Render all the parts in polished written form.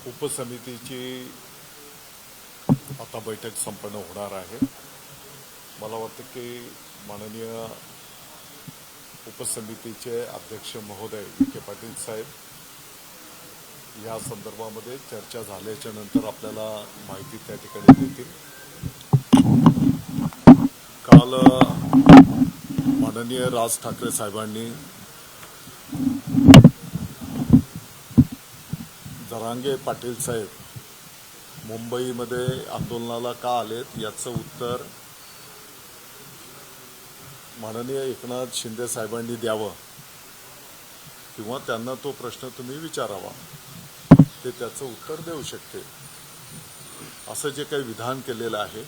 उपसमितीची आता बैठक संपन्न होणार आहे। मला वाटतं की माननीय उपसमितीचे अध्यक्ष महोदय विखे पाटील साहेब या संदर्भामध्ये चर्चा झाल्याच्या नंतर आपल्याला माहिती त्या ठिकाणी देतील। काल माननीय राज ठाकरे साहेबांनी जरांगे पाटील साहेब मुंबईमध्ये आंदोलनाला का आलेत याचं उत्तर माननीय एकनाथ शिंदे साहेबांनी द्यावं किंवा त्यांना तो प्रश्न तुम्ही विचारावा, ते त्याचं उत्तर देऊ शकते असं जे काही विधान केलेलं आहे।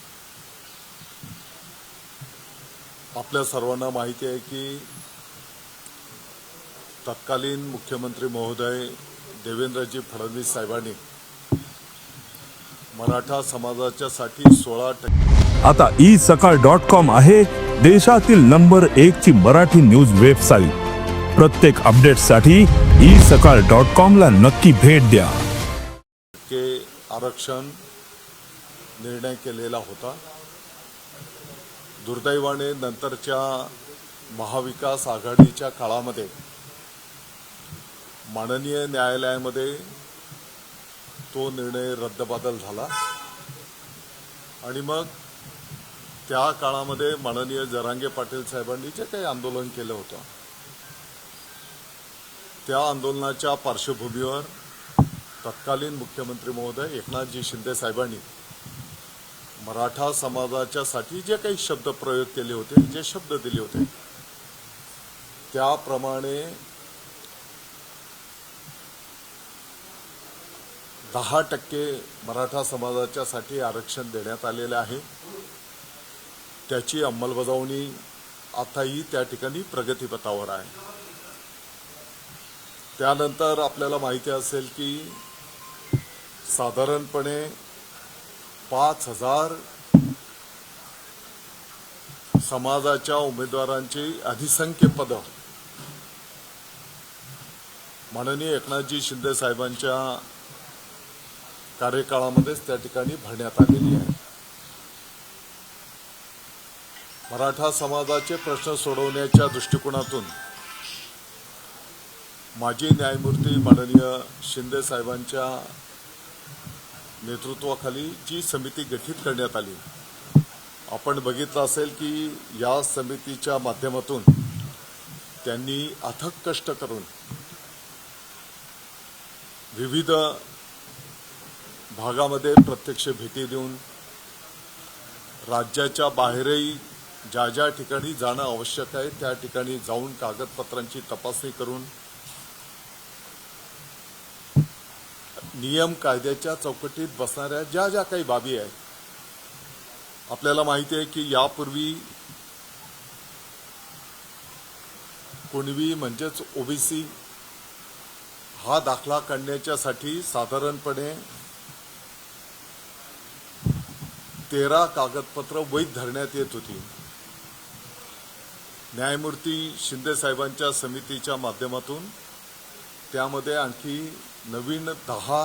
आपल्या सर्वांना माहिती आहे की तत्कालीन मुख्यमंत्री महोदय देवेंद्रजी फडणवीस साहेबांनी मराठा समाजाच्या साठी 16% आता isakal.com आहे देशातील नंबर 1 ची मराठी न्यूज वेबसाईट। प्रत्येक अपडेटसाठी isakal.com ला नक्की भेट द्या। के आरक्षण निर्णय केलेला होता। दुर्दैवाने नंतरच्या महाविकास आघाडीच्या काळामध्ये माननीय न्यायालयामध्ये तो निर्णय रद्दबातल झाला आणि मग त्या काळामध्ये माननीय जरांगे पाटील साहेबांनी जे काही आंदोलन केलं होतं त्या आंदोलनाच्या पार्श्वभूमीवर तत्कालीन मुख्यमंत्री महोदय एकनाथजी शिंदे साहेबांनी मराठा समाजाच्या साठी जे काही शब्द प्रयोग केले होते, जे शब्द दिले होते त्याप्रमाणे 10% मराठा समाजाच्या साठी आरक्षण देण्यात आलेले आहे। त्याची अंमलबजावणी आताही त्या ठिकाणी प्रगतीपथावर आहे। त्यानंतर आपल्याला माहिती असेल की साधारणपणे 5000 समाजाच्या उमेदवारांची अधिसंख्य पदं माननीय एकनाथजी शिंदे साहेबांच्या कार्यकाळामध्येच त्या ठिकाणी भरण्यात आलेली आहे। मराठा समाजाचे प्रश्न सोडवण्याच्या दृष्टिकोनातून माजी न्यायमूर्ती माननीय शिंदे साहेबांच्या नेतृत्वाखाली जी समिती गठीत करण्यात आली, आपण बघितलं असेल की या समितीच्या माध्यमातून त्यांनी अथक कष्ट करून विविध भागामध्ये प्रत्यक्ष भेटी देऊन राज्याच्या बाहेरही ज्या ज्या ठिकाणी जाणं आवश्यक आहे त्या ठिकाणी जाऊन कागदपत्रांची तपासणी करून नियम कायद्याच्या चौकटीत बसणाऱ्या ज्या ज्या काही बाबी आहेत, आपल्याला माहिती आहे की यापूर्वी कुणबी म्हणजेच ओबीसी हा दाखला काढण्याच्यासाठी साधारणपणे 13 कागदपत्र वैध धरण्यात येत होती। न्यायमूर्ती शिंदे साहेबांच्या समितीच्या माध्यमातून त्यामध्ये आणखी नवीन 10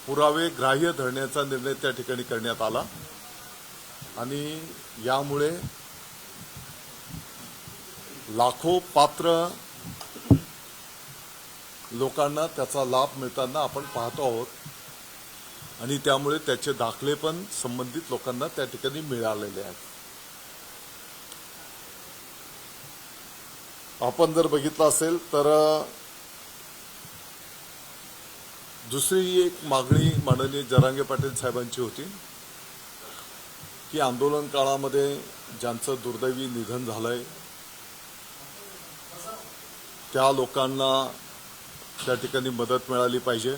पुरावे ग्राह्य धरण्याचा निर्णय त्या ठिकाणी करण्यात आला आणि यामुळे लाखो पात्र लोकांना त्याचा लाभ मिळताना आपण पाहतो आहोत आणि त्यामुळे त्याचे दाखले पण संबंधित लोकांना त्या ठिकाणी मिळालेले आहेत। आपण जर बघितलं असेल तर दुसरी एक मागणी माननीय जरांगे पाटील साहेबांची होती की आंदोलन काळामध्ये ज्यांचं दुर्दैवी निधन झालंय त्या लोकांना त्या ठिकाणी मदत मिळाली पाहिजे,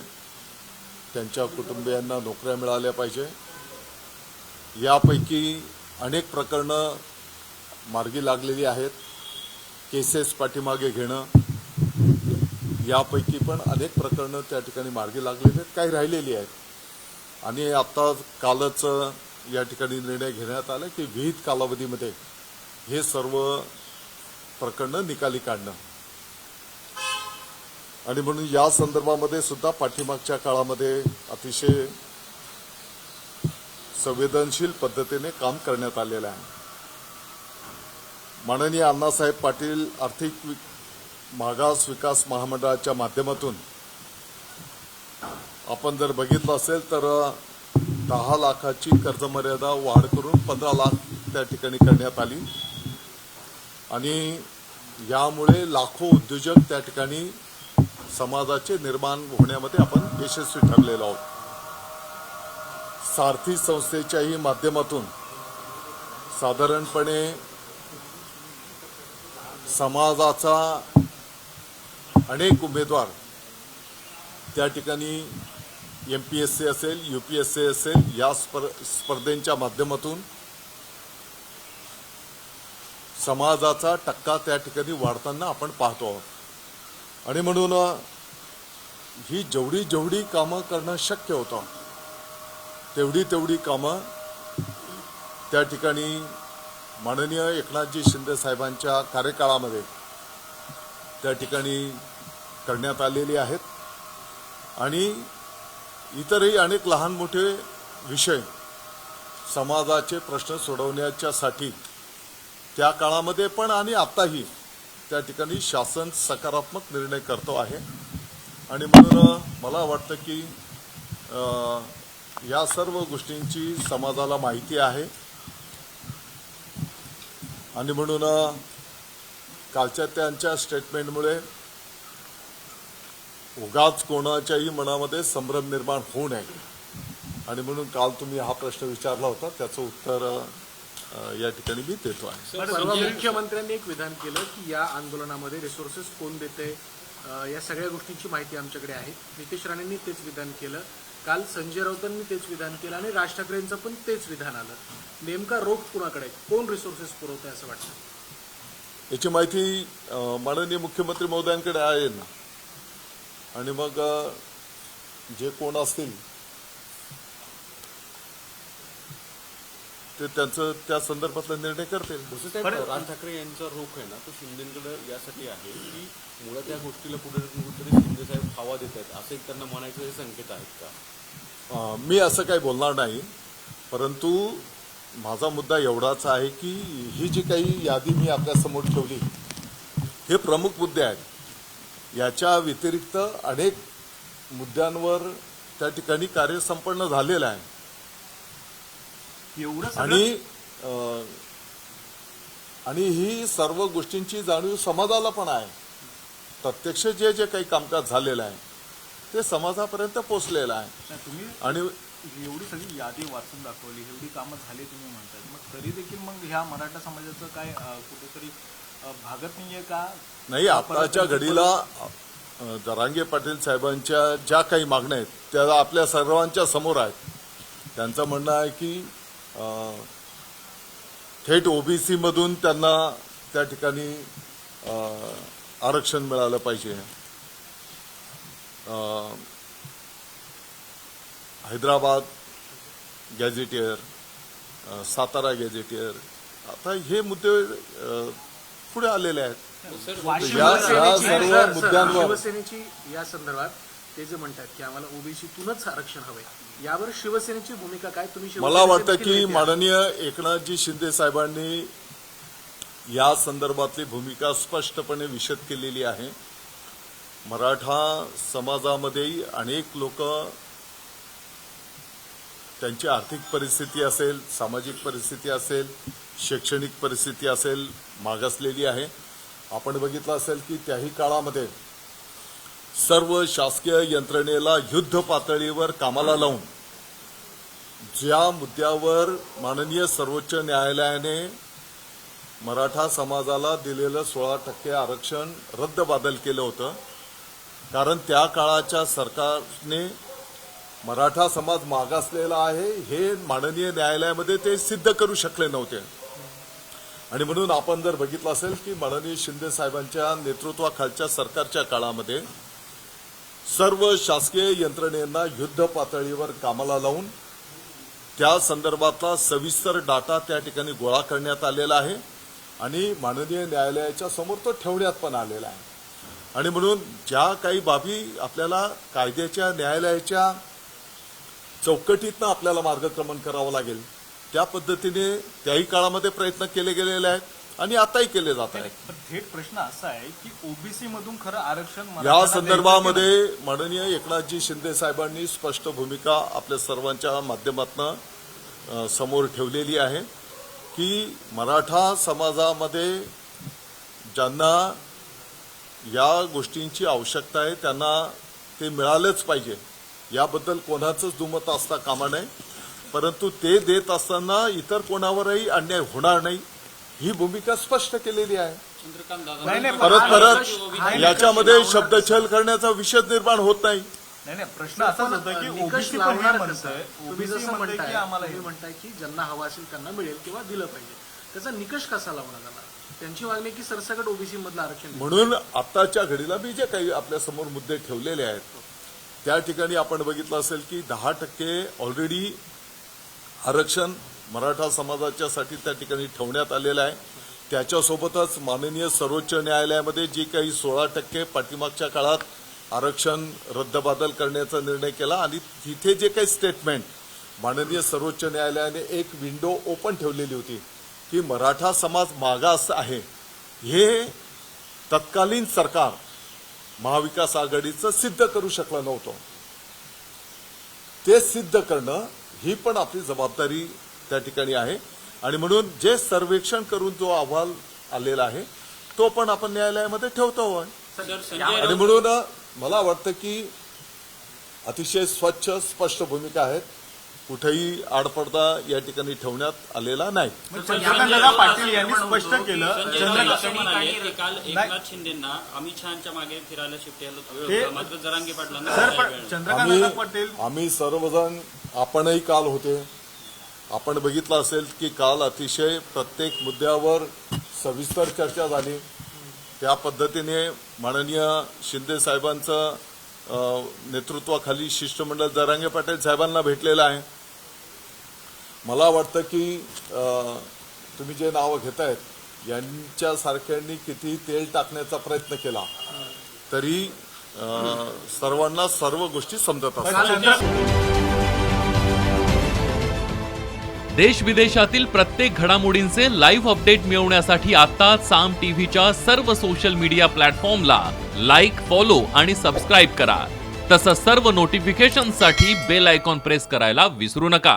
त्यांच्या कुटुंबियांना नोकऱ्या मिळाल्या पाहिजे। यापैकी अनेक प्रकरणं मार्गी लागलेली आहेत, केसेस पाठीमागे घेणं, यापैकी पण अनेक प्रकरणं त्या ठिकाणी मार्गी लागलेली आहेत, काही राहिलेली आहेत आणि आता कालच या ठिकाणी निर्णय घेण्यात आला की विहित कालावधीमध्ये हे सर्व प्रकरणं निकाली काढणं। आणि म्हणून या संदर्भामध्ये सुद्धा पाठीमागच्या काळामध्ये अतिशय संवेदनशील पद्धतीने काम करण्यात आलेलं आहे. माननीय अण्णासाहेब पाटील आर्थिक मागास विकास महामंडळाच्या माध्यमातून आपण जर बघितलं असेल तर 10 लाखाची कर्जमर्यादा वाढ करून 15 लाख त्या ठिकाणी करण्यात आली आणि यामुळे लाखो उद्योजक त्या ठिकाणी समाजाचे निर्माण होण्यामध्ये आपण यशस्वी ठरलेलो आहोत. सारथी संस्थेच्याही माध्यमातून साधारणपणे समाजाचा अनेक उमेदवार त्या ठिकाणी MPSC असेल, UPSC असेल या स्पर्धेच्या माध्यमातून समाजाचा टक्का त्या ठिकाणी वाढताना आपण पाहतो आहोत. आणि म्हणून ही जेवढी कामं करणं शक्य होतं तेवढी कामं त्या ठिकाणी माननीय एकनाथजी शिंदे साहेबांच्या कार्यकाळामध्ये त्या ठिकाणी करण्यात आलेली आहेत. आणि इतरही अनेक लहान मोठे विषय समाजाचे प्रश्न सोडवण्याच्यासाठी त्या काळामध्ये पण आणि आताही त्या ठिकाणी शासन सकारात्मक निर्णय करतो आहे. आणि म्हणून मला वाटतं की या सर्व गोष्टींची समाजाला माहिती आहे. आणि म्हणून कालच्या त्यांच्या स्टेटमेंटमुळे उगाच कोणाच्याही मनामध्ये संभ्रम निर्माण होऊ नये आणि म्हणून काल तुम्ही हा प्रश्न विचारला होता त्याचं उत्तर या ठिकाणी मी देतो आहे. परवा मुख्यमंत्र्यांनी एक विधान केलं की या आंदोलनामध्ये रिसोर्सेस कोण देते या सगळ्या गोष्टींची माहिती आमच्याकडे आहे. नितेश राणेंनी तेच विधान केलं. काल संजय राऊतांनी तेच विधान केलं आणि राज ठाकरेंचं पण तेच विधान आलं. नेमका रोख कुणाकडे, कोण रिसोर्सेस पुरवतंय असं वाटतं? याची माहिती माननीय मुख्यमंत्री महोदयांकडे आहे ना. आणि मग जे कोण असतील ते त्यांचं त्या संदर्भातला निर्णय करतील. राज ठाकरे यांचा रोख आहे ना तो शिंदेकडे यासाठी आहे की मुळात या गोष्टीला कुठेतरी शिंदे साहेब हवा देत आहेत असं एक त्यांना म्हणायचं हे संकेत आहेत का? मी असं काही बोलणार नाही. परंतु माझा मुद्दा एवढाच आहे की ही जी काही यादी मी आपल्यासमोर ठेवली हे प्रमुख मुद्दे आहेत. याच्या व्यतिरिक्त अनेक मुद्द्यांवर त्या ठिकाणी कार्य संपन्न झालेलं आहे. आणि ही सर्व गोष्टींची जाणीव समाजाला पण आहे. प्रत्यक्ष जे काही कामकाज झालेलं आहे ते समाजापर्यंत पोहोचलेलं आहे. आणि एवढी सगळी यादी वाचून दाखवली, एवढी कामं झाली तुम्ही म्हणतात, मग तरी देखील मग ह्या मराठा समाजाचं काय कुठेतरी भागत नाहीये का? नाही, आताच्या घडीला जरांगे पाटील साहेबांच्या ज्या काही मागण्या आहेत त्या आपल्या सर्वांच्या समोर आहेत. त्यांचं म्हणणं आहे की थेट OBC मधून त्यांना त्या ठिकाणी आरक्षण मिळालं पाहिजे. हैदराबाद गॅझेटियर, सातारा गॅझेटियर, आता हे मुद्दे पुढे आलेले आहेत. या सर्व मुद्द्यांवर शिवसेनेची या संदर्भात ते जे म्हणतात की आम्हाला OBCतूनच आरक्षण हवंय, यावर शिवसेनेची भूमिका काय? तुम्ही मला वाटतं की माननीय एकनाथजी शिंदे साहेबांनी या संदर्भातली भूमिका स्पष्टपणे विशद केलेली आहे. मराठा समाजामध्येही अनेक लोक त्यांची आर्थिक परिस्थिती असेल, सामाजिक परिस्थिती असेल, शैक्षणिक परिस्थिती असेल, मागासलेली आहे. आपण बघितलं असेल की त्याही काळामध्ये सर्व शासकीय यंत्रणेला युद्ध पातळीवर कामाला लावून ज्या मुद्द्यावर माननीय सर्वोच्च न्यायालयाने मराठा समाजाला दिलेलं 16% आरक्षण रद्दबातल केलं होतं. कारण त्या काळाच्या सरकारने मराठा समाज मागासलेला आहे हे माननीय न्यायालयामध्ये ते सिद्ध करू शकले नव्हते. आणि म्हणून आपण जर बघितलं असेल की माननीय शिंदे साहेबांच्या नेतृत्वाखालच्या सरकारच्या काळामध्ये सर्व शासकीय यंत्रणेंना युद्ध पातळीवर कामाला लावून त्या संदर्भातला सविस्तर डाटा त्या ठिकाणी गोळा करण्यात आलेला आहे आणि माननीय न्यायालयाच्या समोर तो ठेवण्यात पण आलेला आहे. आणि म्हणून ज्या काही बाबी आपल्याला कायद्याच्या न्यायालयाच्या चौकटीतनं आपल्याला मार्गक्रमण करावं लागेल त्या पद्धतीने त्याही काळामध्ये प्रयत्न केले गेलेले आहेत आणि आताही केले जात आहेत. पण थेट प्रश्न असा आहे की ओबीसी मधून खरं आरक्षण या मराठ्यांना संदर्भामध्ये माननीय एकनाथजी शिंदे साहेबांनी स्पष्ट भूमिका आपल्या सर्वांच्या माध्यमातून समोर ठेवलेली आहे की मराठा समाजामध्ये ज्यांना या गोष्टींची आवश्यकता आहे त्यांना ते मिळालंच पाहिजे, याबद्दल कोणाचंच दुमत असता कामा नये. परंतु ते देत असताना इतर कोणावरही अन्याय होणार नाही ही भूमिका स्पष्ट केलेली आहे. नाही, नाही, परत हा परत निकष- हा याच्यामध्ये निकष शब्दछल करण्याचा विषय निर्माण होत नाही. नाही नाही, प्रश्न असाच होता की निकष ओबीसी पण लावणार हे कसं? म्हणतंय, तुम्ही ओबीसी जसं म्हणतंय म्हणताय, की आम्हाला तुम्ही हे म्हणताय की ज्यांना हवं असेल त्यांना मिळेल किंवा दिलं पाहिजे, त्याचा निकष कसा लावण्यात आला? त्यांची मागणी की सरसकट ओबीसी मधलं आरक्षण दिलं. म्हणून आताच्या घडीला मी जे काही आपल्या समोर मुद्दे ठेवलेले आहेत त्या ठिकाणी आपण बघितलं असेल की 10% ऑलरेडी आरक्षण मराठा समाजाच्यासाठी त्या ठिकाणी ठेवण्यात आलेलं आहे. त्याच्यासोबतच माननीय सर्वोच्च न्यायालयामध्ये जी काही 16% पाठीमागच्या काळात आरक्षण रद्दबादल करण्याचा निर्णय केला आणि तिथे जे काही स्टेटमेंट माननीय सर्वोच्च न्यायालयाने एक विंडो ओपन ठेवलेली होती की मराठा समाज मागास आहे, हे तत्कालीन सरकार महाविकास आघाडीचं सिद्ध करू शकलं नव्हतं. ते सिद्ध करणं ही पण आपली जबाबदारी त्या ठिकाणी आहे आणि म्हणून जे सर्वेक्षण करून जो अहवाल आलेला आहे तो पण आपण न्यायालयामध्ये ठेवतो आणि म्हणून मला वाटतं की अतिशय स्वच्छ स्पष्ट भूमिका आहेत, कुठेही आडपडदा या ठिकाणी ठेवण्यात आलेला नाही. चंद्रकांतदादा पाटील यांनी स्पष्ट केलं असं म्हणाले की काल एकनाथ शिंदेना अमित शहाच्या मागे फिरायला शिफ्ट मात्र जरांगे पाटलांना सर पण चंद्रकांतदादा पाटील आम्ही सर्वजण आपणही काल होते, आपण बघितलं असेल की काल अतिशय प्रत्येक मुद्द्यावर सविस्तर चर्चा झाली. त्या पद्धतीने माननीय शिंदे साहेबांचं नेतृत्वाखाली शिष्टमंडळ जरांगे पाटील साहेबांना भेटलेलं आहे. मला वाटतं की तुम्ही जे नावं घेतायत यांच्यासारख्यांनी किती तेल टाकण्याचा प्रयत्न केला तरी सर्वांना सर्व गोष्टी समजत असतात. देश विदेशातील प्रत्येक घडामोडींचे लाईव्ह अपडेट मिळवण्यासाठी आता साम टीव्हीच्या सर्व सोशल मीडिया प्लॅटफॉर्मला लाईक, फॉलो आणि सबस्क्राईब करा. तसंच सर्व नोटिफिकेशनसाठी बेल आयकॉन प्रेस करायला विसरू नका.